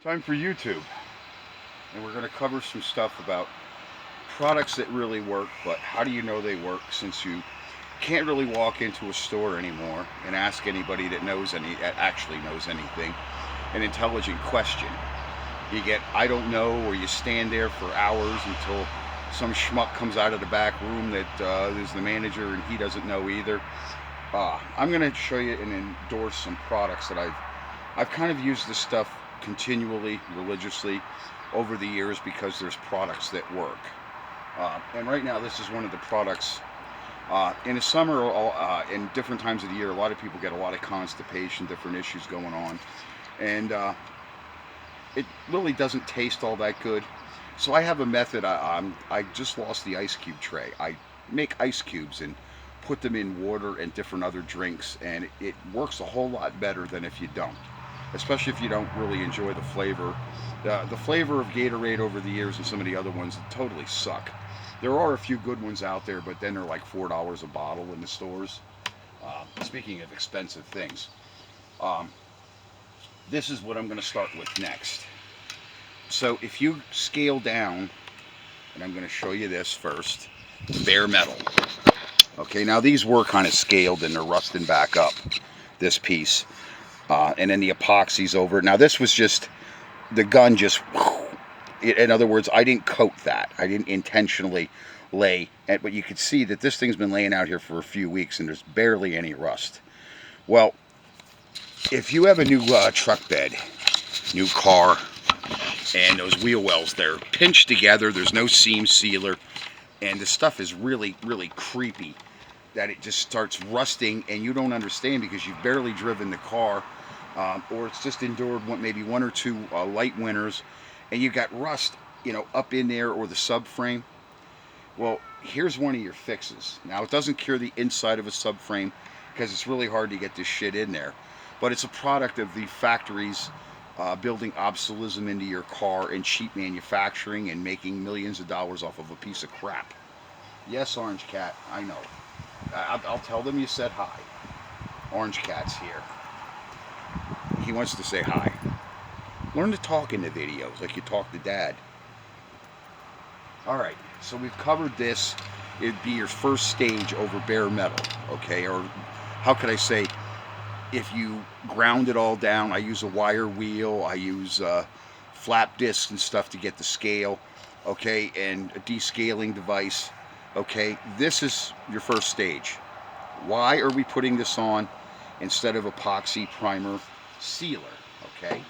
Time for YouTube, and we're going to cover some stuff about products that really work, but how do you know they work, since you can't really walk into a store anymore and ask anybody that actually knows anything an intelligent question. You get I don't know, or you stand there for hours until some schmuck comes out of the back room that is the manager and he doesn't know either. I'm going to show you and endorse some products that I've kind of used this stuff continually, religiously over the years, because there's products that work. And right now, this is one of the products. In the summer, in different times of the year, a lot of people get a lot of constipation, different issues going on, and it really doesn't taste all that good. So I have a method. I just lost the ice cube tray. I make ice cubes and put them in water and different other drinks, and it works a whole lot better than if you don't, especially if you don't really enjoy the flavor. The flavor of Gatorade over the years and some of the other ones totally suck. There are a few good ones out there, but then they're like $4 a bottle in the stores. Speaking of expensive things, this is what I'm going to start with next. So if you scale down, and I'm going to show you this first, bare metal. Okay, now these were kind of scaled and they're rusting back up, this piece. And then the epoxy's over it. Now this was just, the gun just, in other words, I didn't coat that. I didn't intentionally lay, but you can see that this thing's been laying out here for a few weeks and there's barely any rust. Well, if you have a new truck bed, new car, and those wheel wells, they're pinched together, there's no seam sealer, and the stuff is really, really creepy, that it just starts rusting and you don't understand because you've barely driven the car, or it's just endured maybe one or two light winters, and you got rust, up in there, or the subframe. Well, here's one of your fixes. Now, it doesn't cure the inside of a subframe because it's really hard to get this shit in there, but it's a product of the factories building obsolescence into your car and cheap manufacturing and making millions of dollars off of a piece of crap. Yes, Orange Cat, I know. I'll tell them you said hi. Orange Cat's here. He wants to say hi. Learn to talk in the videos like you talk to Dad. Alright, so we've covered this. It'd be your first stage over bare metal, okay? Or how could I say, if you ground it all down, I use a wire wheel, I use flap discs and stuff to get the scale, okay, and a descaling device, okay? This is your first stage. Why are we putting this on instead of epoxy primer sealer, okay?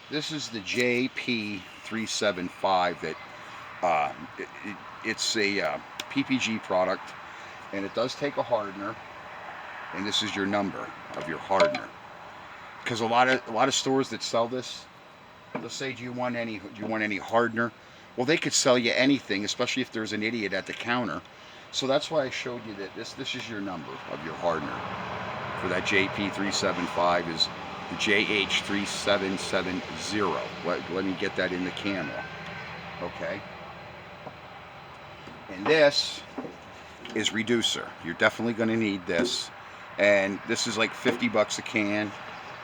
This is the JP375 that it's a PPG product, and it does take a hardener, and this is your number of your hardener. Because a lot of stores that sell this, they'll say, do you want any hardener? Well, they could sell you anything, especially if there's an idiot at the counter. So that's why I showed you that this is your number of your hardener. For that JP375 is the JH3770. Let me get that in the camera. Okay. And this is reducer. You're definitely going to need this. And this is like 50 bucks a can.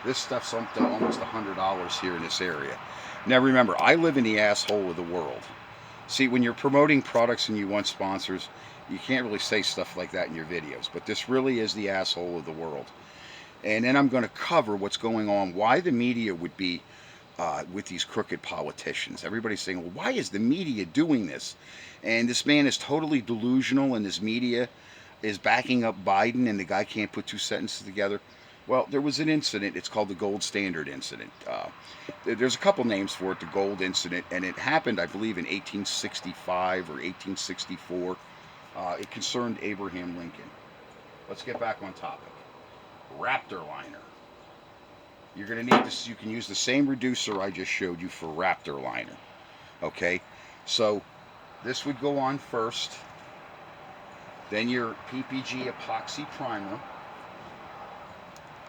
This stuff's up to almost $100 here in this area. Now remember, I live in the asshole of the world. See, when you're promoting products and you want sponsors, you can't really say stuff like that in your videos. But this really is the asshole of the world. And then I'm going to cover what's going on, why the media would be with these crooked politicians. Everybody's saying, well, why is the media doing this? And this man is totally delusional, and this media is backing up Biden, and the guy can't put two sentences together. Well, there was an incident. It's called the Gold Standard Incident. There's a couple names for it, the Gold Incident, and it happened, I believe, in 1865 or 1864. It concerned Abraham Lincoln. Let's get back on topic. Raptor liner. You're going to need this. You can use the same reducer I just showed you for Raptor liner. Okay, so this would go on first. Then your PPG epoxy primer.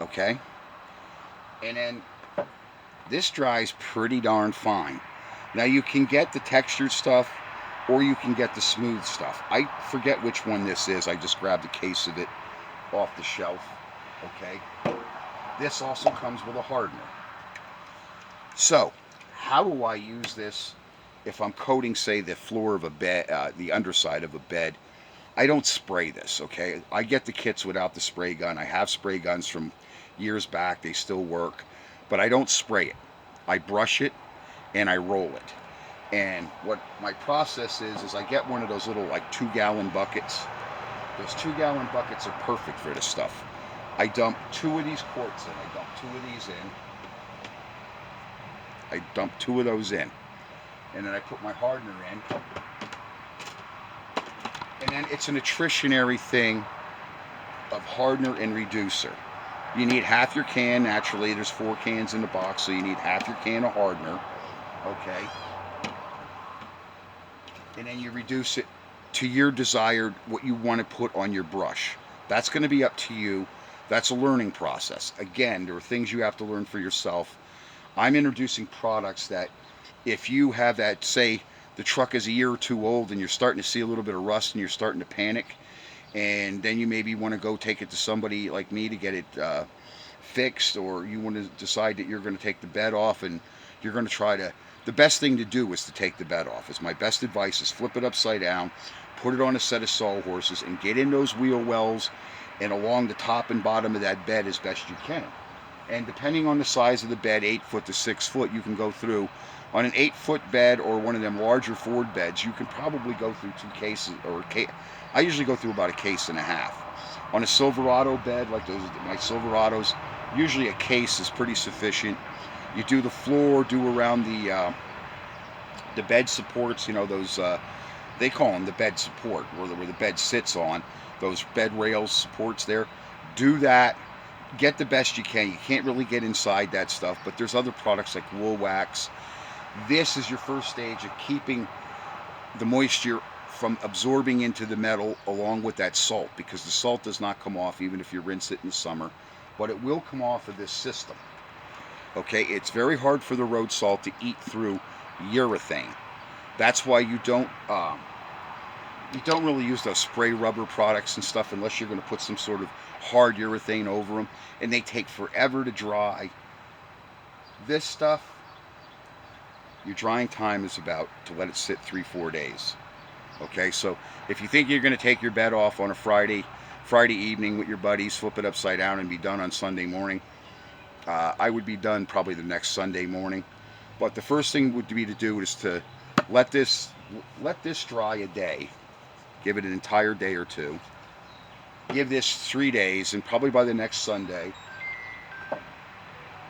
Okay, and then this dries pretty darn fine. Now you can get the textured stuff, or you can get the smooth stuff. I forget which one this is. I just grabbed a case of it off the shelf. Okay, this also comes with a hardener. So, how do I use this if I'm coating, say, the floor of a bed, the underside of a bed? I don't spray this, okay? I get the kits without the spray gun. I have spray guns from years back. They still work, but I don't spray it. I brush it and I roll it. And what my process is I get one of those little like 2-gallon buckets. Those 2-gallon buckets are perfect for this stuff. I dump 2 of these quarts in. I dump 2 of these in. I dump 2 of those in. And then I put my hardener in. And then it's an attritionary thing of hardener and reducer. You need half your can. Naturally, there's 4 cans in the box, so you need half your can of hardener. Okay. And then you reduce it to your desired, what you want to put on your brush. That's going to be up to you. That's a learning process. Again, there are things you have to learn for yourself. I'm introducing products that if you have that, say, the truck is a year or 2 old and you're starting to see a little bit of rust and you're starting to panic, and then you maybe want to go take it to somebody like me to get it fixed, or you want to decide that you're going to take the bed off and you're going to try to, the best thing to do is to take the bed off. Is my best advice is flip it upside down, put it on a set of sawhorses, and get in those wheel wells and along the top and bottom of that bed as best you can. And depending on the size of the bed, 8 foot to 6 foot, you can go through. On an 8-foot bed or one of them larger Ford beds, you can probably go through 2 cases, or I usually go through about 1.5 cases. On a Silverado bed, like those, my Silverados, usually a case is pretty sufficient. You do the floor, do around the bed supports, you know, those, they call them the bed support, where the bed sits on, those bed rails supports there. Do that. Get the best you can. You can't really get inside that stuff, but there's other products like wool wax. This is your first stage of keeping the moisture from absorbing into the metal along with that salt, because the salt does not come off even if you rinse it in the summer, but it will come off of this system. Okay, it's very hard for the road salt to eat through urethane. That's why you don't really use those spray rubber products and stuff unless you're going to put some sort of hard urethane over them, and they take forever to dry. This stuff, your drying time is about to let it sit 3-4 days. Okay, so if you think you're going to take your bed off on a Friday evening with your buddies, flip it upside down and be done on Sunday morning, I would be done probably the next Sunday morning. But the first thing would be to do is to let this dry a day. Give it an entire day or 2. Give this 3 days, and probably by the next Sunday,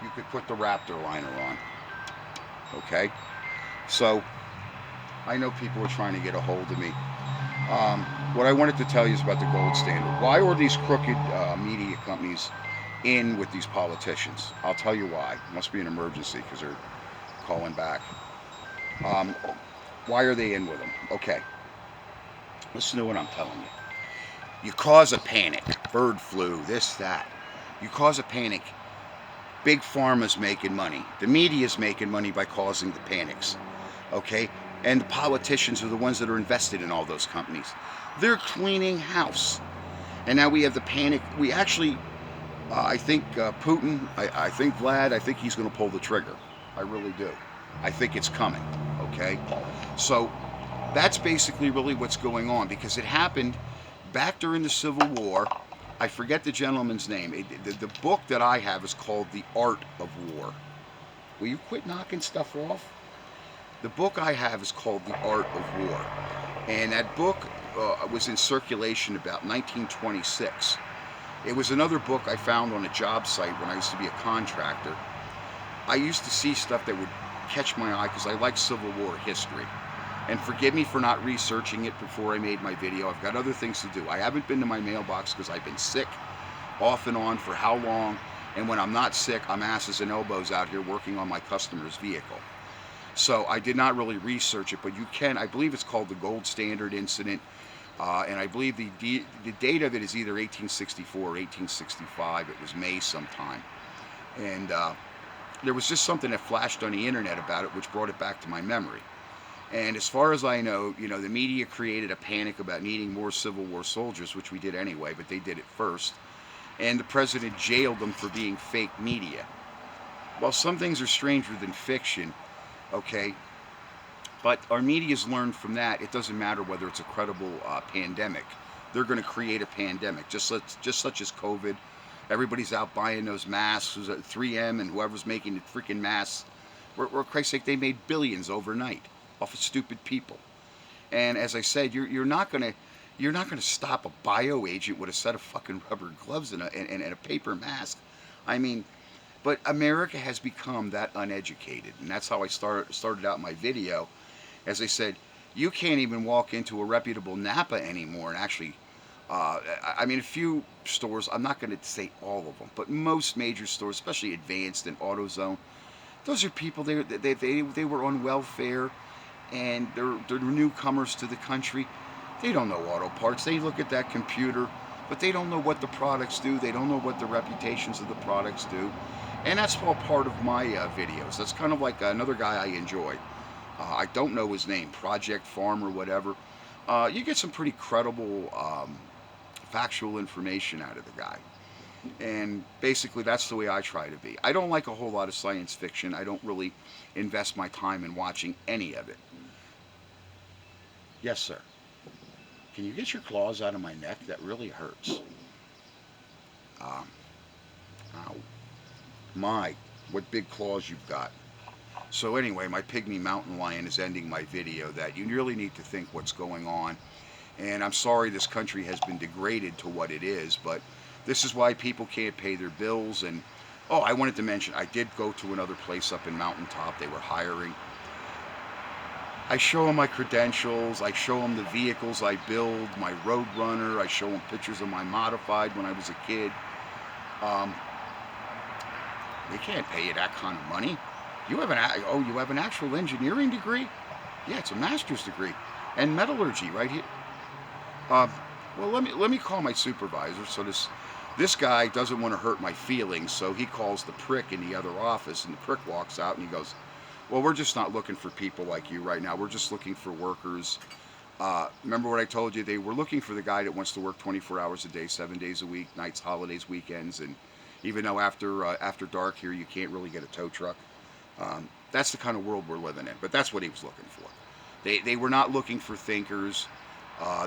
you could put the Raptor liner on. Okay? So, I know people are trying to get a hold of me. What I wanted to tell you is about the gold standard. Why are these crooked media companies in with these politicians? I'll tell you why. It must be an emergency because they're calling back. Why are they in with them? Okay. Listen to what I'm telling you. You cause a panic. Bird flu, this, that. You cause a panic. Big Pharma's making money. The media's making money by causing the panics. Okay? And the politicians are the ones that are invested in all those companies. They're cleaning house. And now we have the panic. We actually, I think Putin, I think Vlad, I think he's going to pull the trigger. I really do. I think it's coming. Okay? So that's basically really what's going on, because it happened back during the Civil War. I forget the gentleman's name. The book that I have is called The Art of War. Will you quit knocking stuff off? The book I have is called The Art of War. And that book was in circulation about 1926. It was another book I found on a job site when I used to be a contractor. I used to see stuff that would catch my eye because I like Civil War history. And forgive me for not researching it before I made my video. I've got other things to do. I haven't been to my mailbox because I've been sick off and on for how long. And when I'm not sick, I'm asses and elbows out here working on my customer's vehicle. So I did not really research it, but you can. I believe it's called the Gold Standard Incident. And I believe the date of it is either 1864 or 1865. It was May sometime. And there was just something that flashed on the internet about it, which brought it back to my memory. And as far as I know, the media created a panic about needing more Civil War soldiers, which we did anyway, but they did it first. And the president jailed them for being fake media. While some things are stranger than fiction, okay, but our media's learned from that. It doesn't matter whether it's a credible pandemic. They're going to create a pandemic, just such as COVID. Everybody's out buying those masks. Who's at 3M and whoever's making the freaking masks. For Christ's sake, they made billions overnight off of stupid people. And as I said, you're not gonna stop a bio agent with a set of fucking rubber gloves and a paper mask. I mean, but America has become that uneducated, and that's how I started out my video. As I said, you can't even walk into a reputable Napa anymore and actually. I mean, a few stores, I'm not going to say all of them, but most major stores, especially Advanced and AutoZone, those are people, they were on welfare, and they're newcomers to the country. They don't know auto parts. They look at that computer, but they don't know what the products do. They don't know what the reputations of the products do. And that's all part of my videos. That's kind of like another guy I enjoy. I don't know his name, Project Farm or whatever. You get some pretty credible, factual information out of the guy. And basically, that's the way I try to be. I don't like a whole lot of science fiction. I don't really invest my time in watching any of it. Yes, sir. Can you get your claws out of my neck? That really hurts. Ow. My, what big claws you've got. So anyway, my pygmy mountain lion is ending my video that you really need to think what's going on. And I'm sorry this country has been degraded to what it is, but this is why people can't pay their bills. And, oh, I wanted to mention, I did go to another place up in Mountaintop. They were hiring. I show them my credentials. I show them the vehicles I build, my Roadrunner. I show them pictures of my modified when I was a kid. They can't pay you that kind of money. You have an actual engineering degree? Yeah, it's a master's degree. And metallurgy right here. Well, let me call my supervisor. So this guy doesn't want to hurt my feelings, so he calls the prick in the other office, and the prick walks out and he goes, well, we're just not looking for people like you right now. We're just looking for workers. Remember what I told you? They were looking for the guy that wants to work 24 hours a day, 7 days a week, nights, holidays, weekends, and even though after dark here you can't really get a tow truck. That's the kind of world we're living in. But that's what he was looking for. They were not looking for thinkers.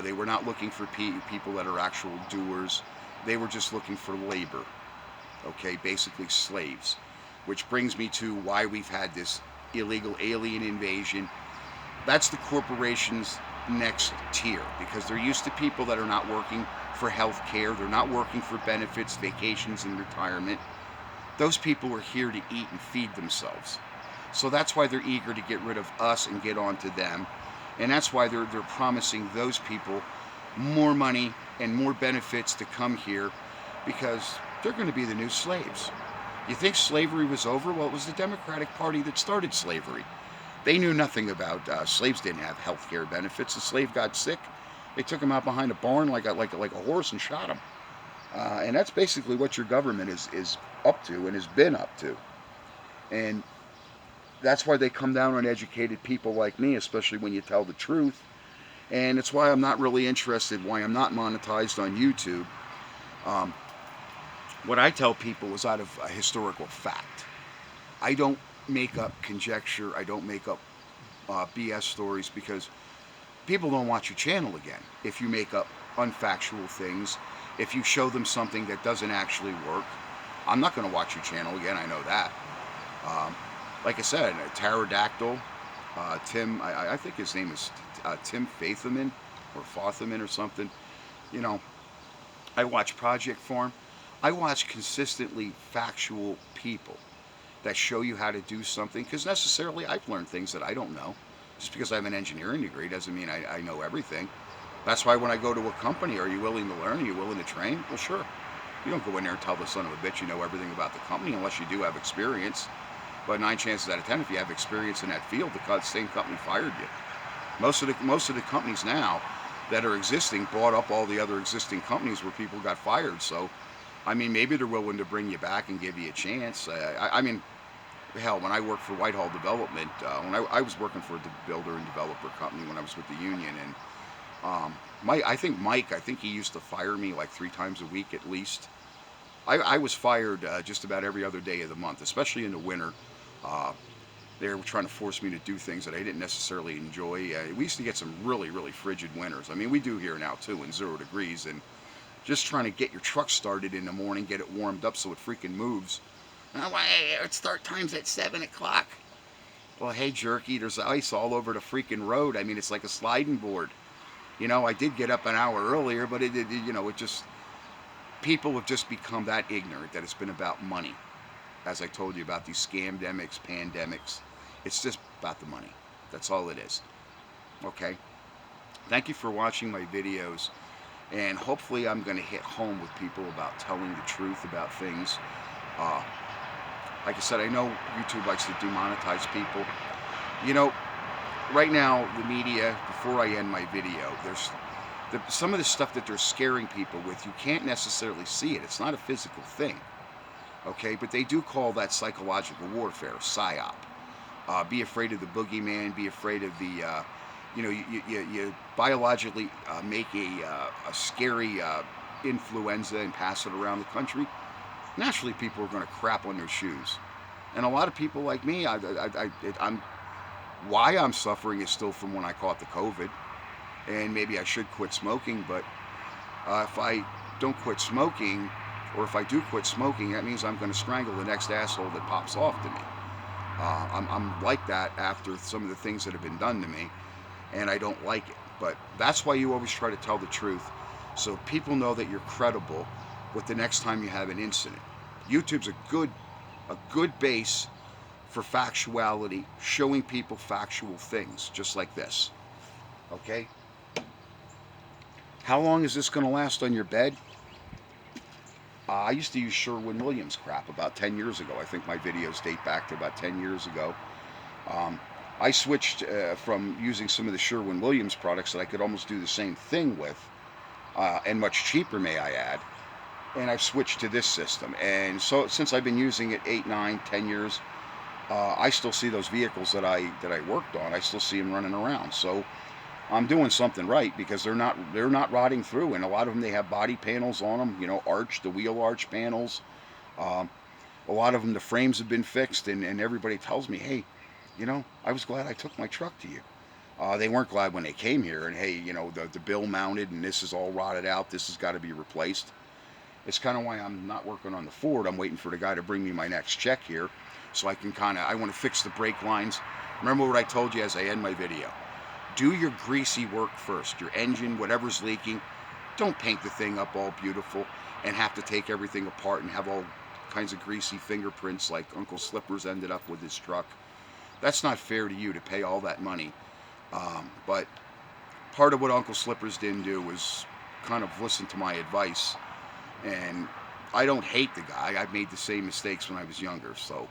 They were not looking for people that are actual doers. They were just looking for labor. Okay, basically slaves. Which brings me to why we've had this illegal alien invasion. That's the corporation's next tier, because they're used to people that are not working for health care. They're not working for benefits, vacations, and retirement. Those people are here to eat and feed themselves. So that's why they're eager to get rid of us and get on to them. And that's why they're promising those people more money and more benefits to come here, because they're going to be the new slaves. You think slavery was over? Well, it was the Democratic Party that started slavery. They knew nothing about slaves. Didn't have health care benefits. The slave got sick, they took him out behind a barn like a horse and shot him. And that's basically what your government is up to and has been up to. And that's why they come down on educated people like me, especially when you tell the truth. And it's why I'm not really interested, why I'm not monetized on YouTube. What I tell people is out of a historical fact. I don't make up conjecture. I don't make up BS stories, because people don't watch your channel again if you make up unfactual things. If you show them something that doesn't actually work, I'm not going to watch your channel again. I know that. Like I said, Pterodactyl, Tim, I think his name is Tim Fathaman or Fothaman or something. You know, I watch Project Farm. I watch consistently factual people that show you how to do something, because necessarily I've learned things that I don't know. Just because I have an engineering degree doesn't mean I know everything. That's why when I go to a company, are you willing to learn? Are you willing to train? Well, sure. You don't go in there and tell the son of a bitch you know everything about the company unless you do have experience. But 9 chances out of 10, if you have experience in that field, the same company fired you. Most of the companies now that are existing bought up all the other existing companies where people got fired. So, I mean, maybe they're willing to bring you back and give you a chance. I mean, hell, when I worked for Whitehall Development, when I was working for a builder and developer company when I was with the union, and Mike, I think he used to fire me like 3 times a week at least. I was fired just about every other day of the month, especially in the winter. Uh, they were trying to force me to do things that I didn't necessarily enjoy. We used to get some really, really frigid winters. I mean, we do here now too in 0 degrees, and just trying to get your truck started in the morning, get it warmed up so it freaking moves. Oh, hey, it start time's at 7 o'clock. Well, hey, jerky, there's ice all over the freaking road. I mean, it's like a sliding board. You know, I did get up an hour earlier, but it just, people have just become that ignorant that it's been about money. As I told you about these scamdemics, pandemics, it's just about the money. That's all it is. Okay? Thank you for watching my videos, and hopefully I'm going to hit home with people about telling the truth about things. Like I said, I know YouTube likes to demonetize people. You know, right now, the media, before I end my video, there's some of the stuff that they're scaring people with, you can't necessarily see it. It's not a physical thing. Okay? But they do call that psychological warfare, psyop. Be afraid of the boogeyman, be afraid of the, you biologically make a scary influenza and pass it around the country. Naturally, people are going to crap on their shoes. And a lot of people like me, why I'm suffering is still from when I caught the COVID. And maybe I should quit smoking, but if I don't quit smoking, or if I do quit smoking, that means I'm going to strangle the next asshole that pops off to me. I'm like that after some of the things that have been done to me, and I don't like it. But that's why you always try to tell the truth, so people know that you're credible with the next time you have an incident. YouTube's a good base for factuality, showing people factual things, just like this. Okay? How long is this going to last on your bed? I used to use Sherwin-Williams crap about 10 years ago. I think my videos date back to about 10 years ago. I switched from using some of the Sherwin-Williams products that I could almost do the same thing with, and much cheaper, may I add. And I've switched to this system. And so since I've been using it 8, 9, 10 years, I still see those vehicles that I worked on. I still see them running around. So I'm doing something right, because they're not rotting through, and a lot of them, they have body panels on them, you know, the wheel arch panels. A lot of them, the frames have been fixed, and everybody tells me, hey, you know, I was glad I took my truck to you. They weren't glad when they came here, and hey, you know, the bill mounted, and this is all rotted out, this has got to be replaced. It's kind of why I'm not working on the Ford. I'm waiting for the guy to bring me my next check here, so I can I want to fix the brake lines. Remember what I told you as I end my video. Do your greasy work first. Your engine, whatever's leaking, don't paint the thing up all beautiful and have to take everything apart and have all kinds of greasy fingerprints like Uncle Slippers ended up with his truck. That's not fair to you to pay all that money. But part of what Uncle Slippers didn't do was kind of listen to my advice. And I don't hate the guy. I've made the same mistakes when I was younger. So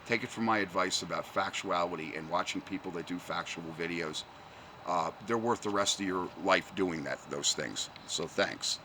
take it from my advice about factuality and watching people that do factual videos. They're worth the rest of your life doing those things. So thanks.